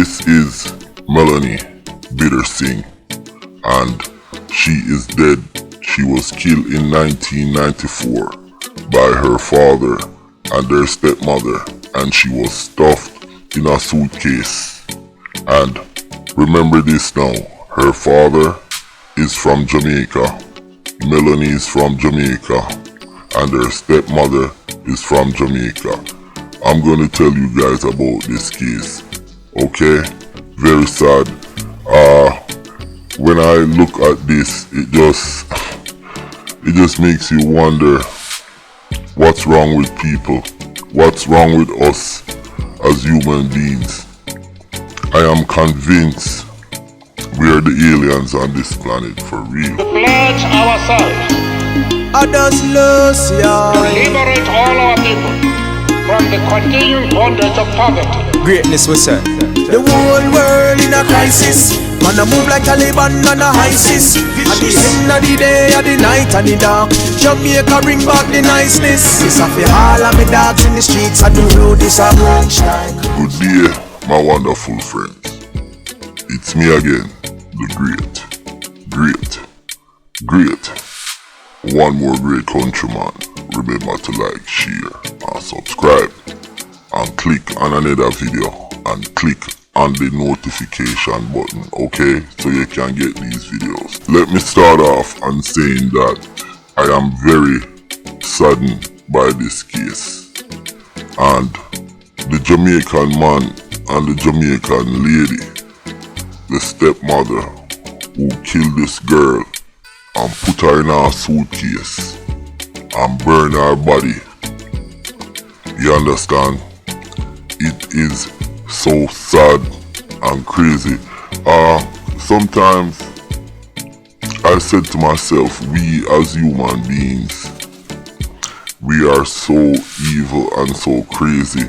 This is Melanie Bittersingh, and she is dead. She was killed in 1994 by her father and their stepmother, and she was stuffed in a suitcase. And remember this now, her father is from Jamaica, Melanie is from Jamaica, and her stepmother is from Jamaica. I'm gonna tell you guys about this case, okay? Very sad. When I look at this, it just makes you wonder what's wrong with people, what's wrong with us as human beings. I am convinced we are the aliens on this planet for real. To pledge ourselves others lose ya. to liberate all our people from the continuing bondage of poverty. Greatness we say. The whole world in a crisis. Man a move like Taliban and a ISIS. At the end of the day, at the night and the dark, Jamaica bring back the niceness. It's a fi all of me dogs in the streets and the road is a branch like. Good day, my wonderful friends. It's me again, the great. One more great countryman. Remember to like, share, and subscribe. And click on another video. And click on the notification button, okay? So you can get these videos. Let me start off on saying that I am very saddened by this case. And the Jamaican man and the Jamaican lady, the stepmother who killed this girl and put her in a suitcase and burn her body. You understand? It is so sad and crazy. Sometimes I said to myself, we as human beings, we are so evil and so crazy.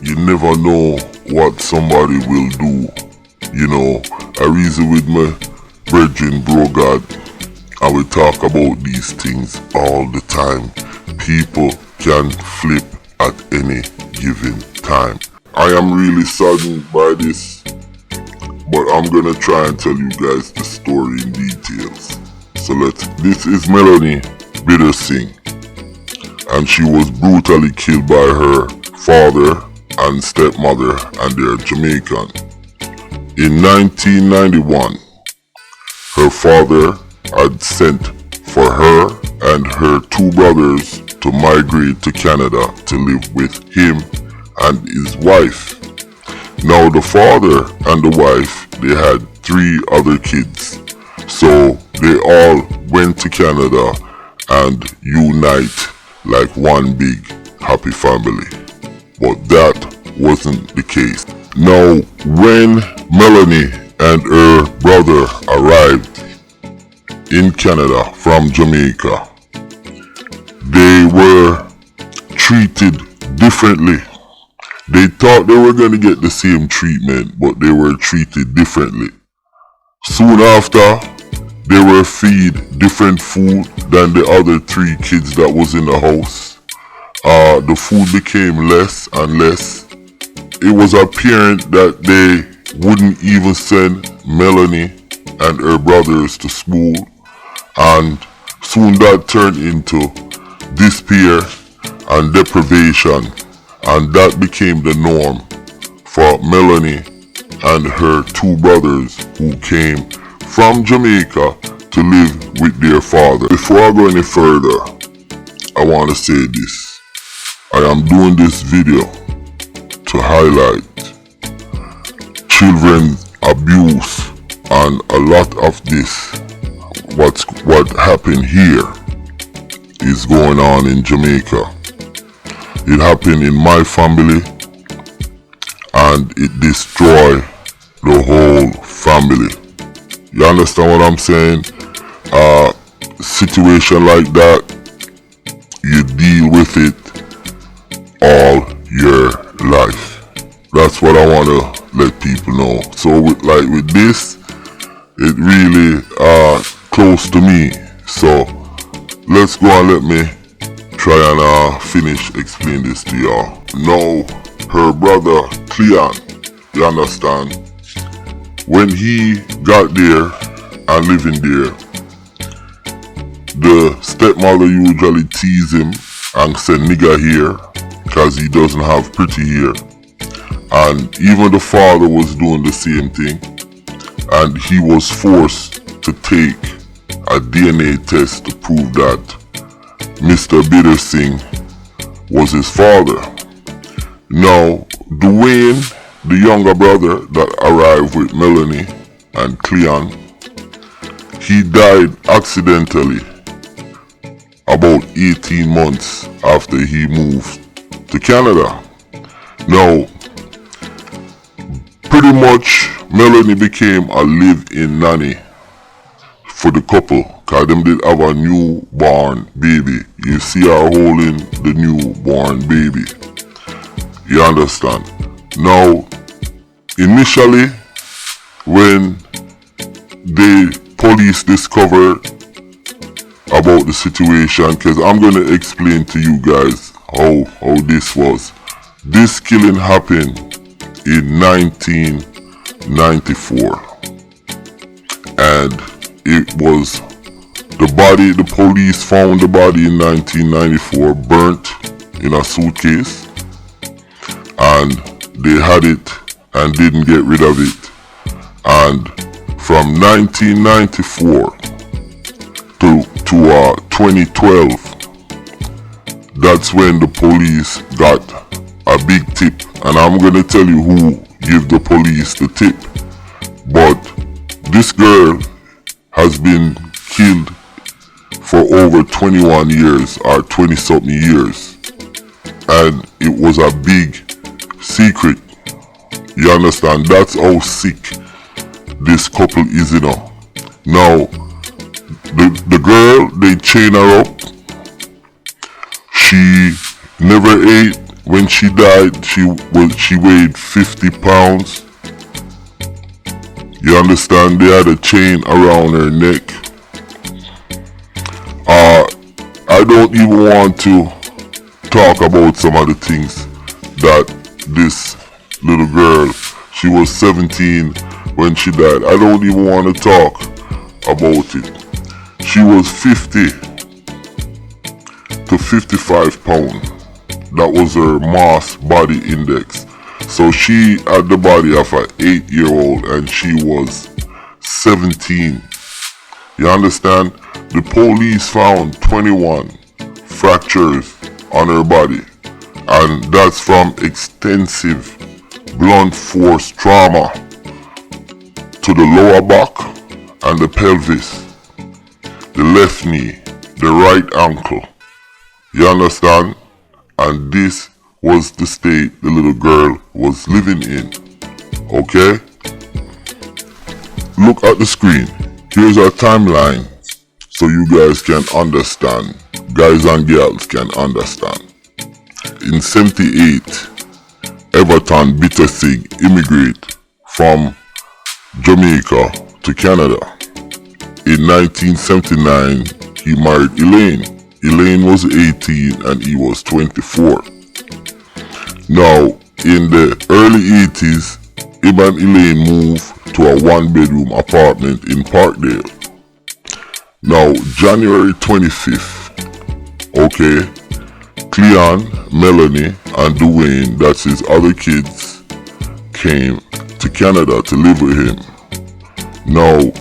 You never know what somebody will do. You know, I reason with my brethren, bro God, and we talk about these things all the time. People can flip at any given time. I am really saddened by this, but I'm gonna try and tell you guys the story in details. So this is Melanie Bittersingh, and she was brutally killed by her father and stepmother, and they're Jamaican. In 1991, her father had sent for her and her two brothers to migrate to Canada to live with him and his wife. Now the father and the wife, they had 3 other kids. So they all went to Canada and unite like one big happy family. But that wasn't the case. Now when Melanie and her brother arrived in Canada from Jamaica, they were treated differently. They thought they were going to get the same treatment, but they were treated differently. Soon after, they were fed different food than the other 3 kids that was in the house. The food became less and less. It was apparent that they wouldn't even send Melanie and her brothers to school, and soon that turned into despair and deprivation, and that became the norm for Melanie and her 2 brothers who came from Jamaica to live with their father. Before I go any further, I want to say this. I am doing this video to highlight children's abuse, and a lot of this, what happened here, is going on in Jamaica. It happened in my family, and it destroyed the whole family. You understand what I'm saying? Situation like that, you deal with it all your life. That's what I want to let people know. So with this, it really close to me. So let's go and let me try and finish explain this to y'all. Now her brother KlLL You understand? When he got there and living there, the stepmother usually tease him and say nigga here because he doesn't have pretty hair. And even the father was doing the same thing, and he was forced to take a DNA test to prove that Mr. Bittersingh was his father. Now, Dwayne, the younger brother that arrived with Melanie and KlLL, he died accidentally about 18 months after he moved to Canada. Now, pretty much Melanie became a live-in nanny for the couple, cause them did have a newborn baby. You see her holding the newborn baby. You understand? Now, initially, when the police discovered about the situation, cause I'm gonna explain to you guys how this was. This killing happened in 1994, and it was the police found the body in 1994 burnt in a suitcase, and they had it and didn't get rid of it. And from 1994 to 2012, that's when the police got a big tip, and I'm gonna tell you who gave the police the tip. But this girl has been killed for over 21 years or 20 something years, and it was a big secret. You understand? That's how sick this couple is, you know. Now, the girl, they chain her up. She never ate. When she died, she weighed 50 pounds. You understand? They had a chain around her neck. I don't even want to talk about some of the things that this little girl, she was 17 when she died. I don't even want to talk about it. She was 50 to 55 pounds. That was her mass body index. So she had the body of an 8-year-old and she was 17. You understand? The police found 21 fractures on her body, and that's from extensive blunt force trauma to the lower back and the pelvis, the left knee, the right ankle. You understand? And this was the state the little girl was living in. Okay? Look at the screen. Here's our timeline so you guys can understand. Guys and girls can understand. In 78, EVERTON BITTERSINGH immigrated from Jamaica to Canada. In 1979, he married Elaine. Elaine was 18 and he was 24. Now, in the early 80s, him and Elaine moved to a one-bedroom apartment in Parkdale. Now, January 25th, okay, KlLL, Melanie, and Dwayne, that's his other kids, came to Canada to live with him. Now,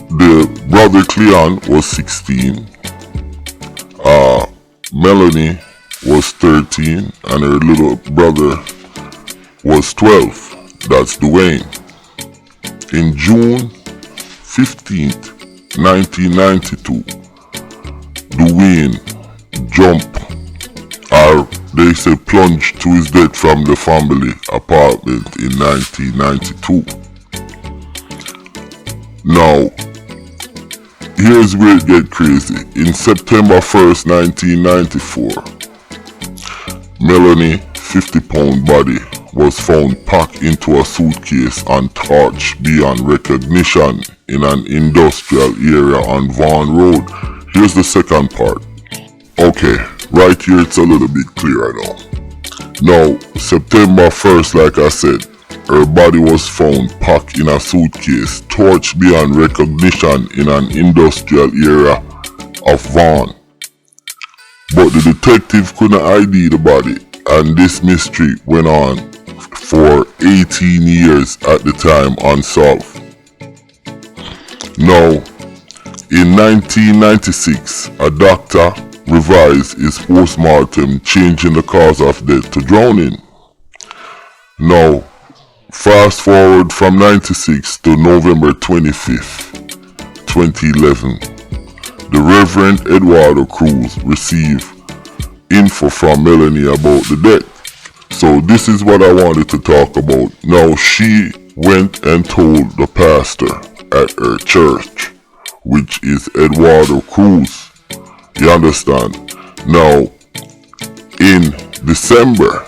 the brother KlLL was 16, Melanie was 13, and her little brother was 12. That's Dwayne. In June 15th, 1992, Dwayne jumped, or they say plunged to his death from the family apartment in 1992. Now, here's where it gets crazy. In September 1st, 1994, Melanie 50-pound body was found packed into a suitcase and torched beyond recognition in an industrial area on Vaughan Road. Here's the second part. Okay, right here it's a little bit clearer now. Now, September 1st, like I said, her body was found packed in a suitcase, torched beyond recognition in an industrial area of Vaughan. But the detective couldn't ID the body, and this mystery went on for 18 years at the time unsolved. Now, in 1996, a doctor revised his postmortem, changing the cause of death to drowning. Now, fast forward from 96 to November 25th, 2011, the Reverend Eduardo Cruz received info from Melanie about the death. So this is what I wanted to talk about. Now, she went and told the pastor at her church, which is Eduardo Cruz. You understand? Now, in December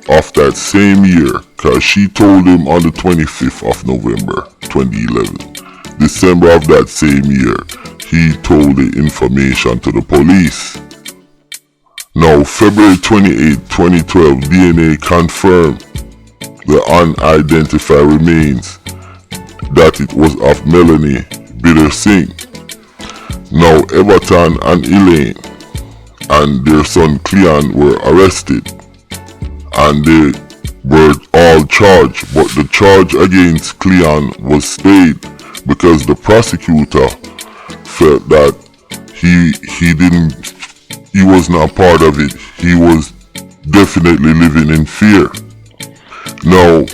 of that same year, because she told him on the 25th of November 2011, December of that same year, he told the information to the police. Now, February 28, 2012, DNA confirmed the unidentified remains that it was of Melanie Bittersingh. Now, Everton and Elaine and their son Cleon were arrested, and they were all charged, but the charge against Cleon was stayed because the prosecutor felt that he was not part of it. He was definitely living in fear. Now,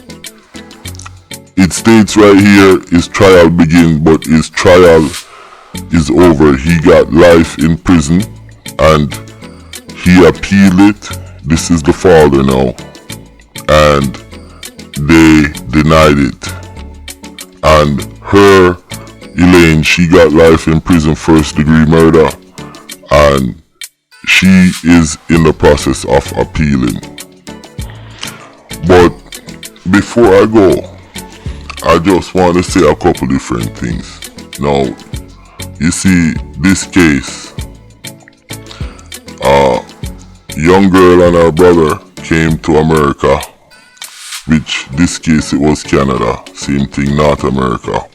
it states right here his trial begins, but his trial is over. He got life in prison and he appealed it. This is the father now, and they denied it. And her, Elaine, she got life in prison, first degree murder, and she is in the process of appealing. But before I go, I just want to say a couple different things. Now, you see, this case, a young girl and her brother came to America, which this case it was Canada, same thing, North America,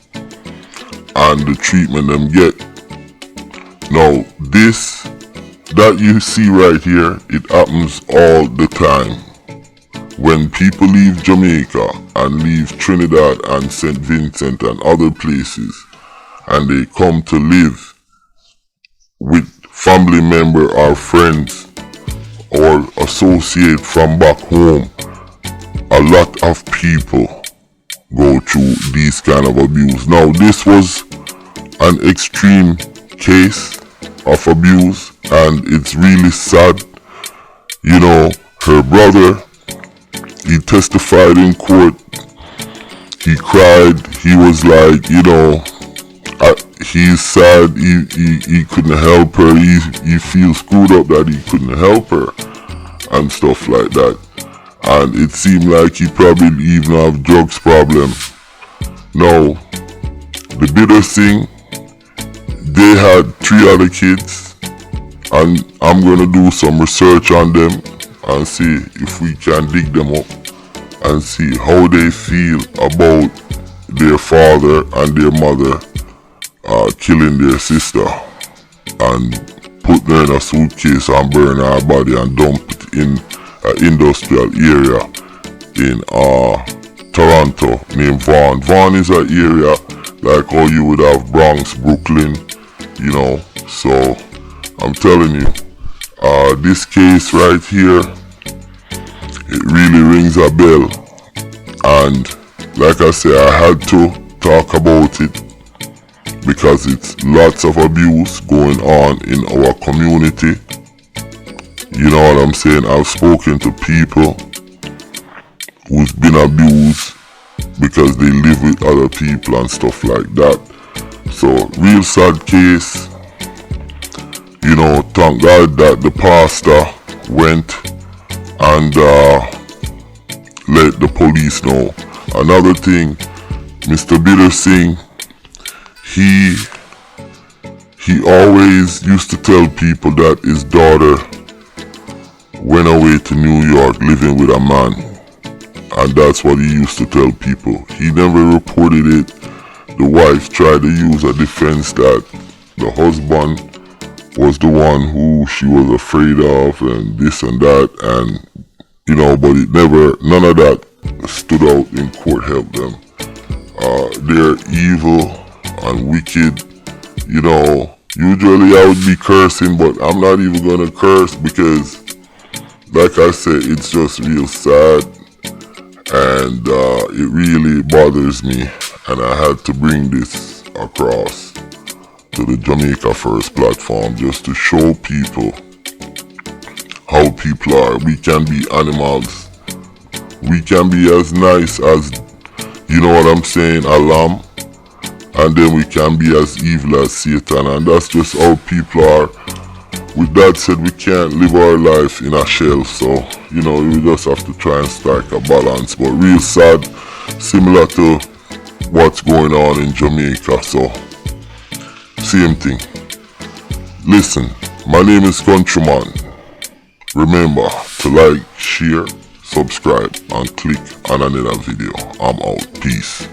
and the treatment them get. Now, this that you see right here, it happens all the time. When people leave Jamaica and leave Trinidad and St. Vincent and other places, and they come to live with family member or friends or associate from back home, a lot of people go through these kind of abuse. Now, this was an extreme case of abuse, and it's really sad. You know, her brother, he testified in court. He cried. He was like, you know, he's sad. He couldn't help her. He feels screwed up that he couldn't help her and stuff like that. And it seemed like he probably even have drugs problem. Now, the Bittersingh, they had 3 other kids, and I'm gonna do some research on them and see if we can dig them up and see how they feel about their father and their mother killing their sister and put her in a suitcase and burn her body and dump it in an industrial area in Toronto named Vaughan. Vaughan is an area like how you would have Bronx, Brooklyn, you know. So I'm telling you, this case right here, it really rings a bell, and like I say, I had to talk about it because it's lots of abuse going on in our community. You know what I'm saying? I've spoken to people who's been abused because they live with other people and stuff like that. So, real sad case. You know, thank God that the pastor went and let the police know. Another thing, Mr. Bittersingh, he always used to tell people that his daughter went away to New York living with a man, and that's what he used to tell people. He never reported it. The wife tried to use a defense that the husband was the one who she was afraid of and this and that, and you know, but it never, none of that stood out in court helped them. They're evil and wicked, you know. Usually I would be cursing, but I'm not even gonna curse because, like I said, it's just real sad, and it really bothers me, and I had to bring this across to the Jamaica First platform just to show people how people are. We can be animals. We can be as nice as, you know what I'm saying, a lamb, and then we can be as evil as Satan, and that's just how people are. With that said, we can't live our life in a shell, so you know, we just have to try and strike a balance. But real sad, similar to what's going on in Jamaica, so same thing. Listen, my name is Countryman. Remember to like, share, subscribe, and click on another video. I'm out. Peace.